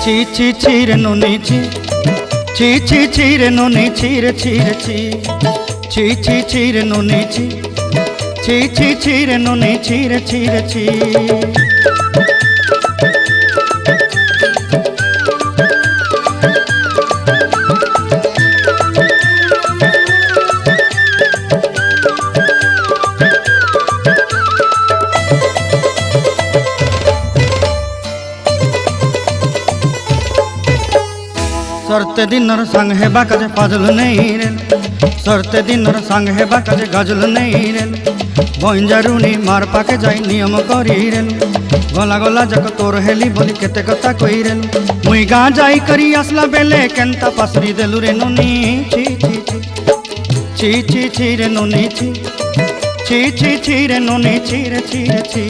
ছি ছি ছি রে নুনি ছি, ছি ছি ছি রে নুনি ছি রে ছি রে ছি, ছি ছি ছি রে নুনি ছি, ছি ছি ছি রে নুনি ছি রে ছি রে ছি। सरते दिनर संग हेबा काजे फाजल नहीं रेल, सरते दिनर संग हेबा काजे गाजल नहीं रेल, बंजारुनी मार पाके जाई नियम करी रेल, गला गला जक तोर हेली बोली केते कथा कई रेल, मुई गाँ जाई करी आसला बेले केंता पासरी देलु रे नुनी ची ची ची ची ची ची रे नुनी ची, ची ची ची रे नुनी ची रे ची रे ची।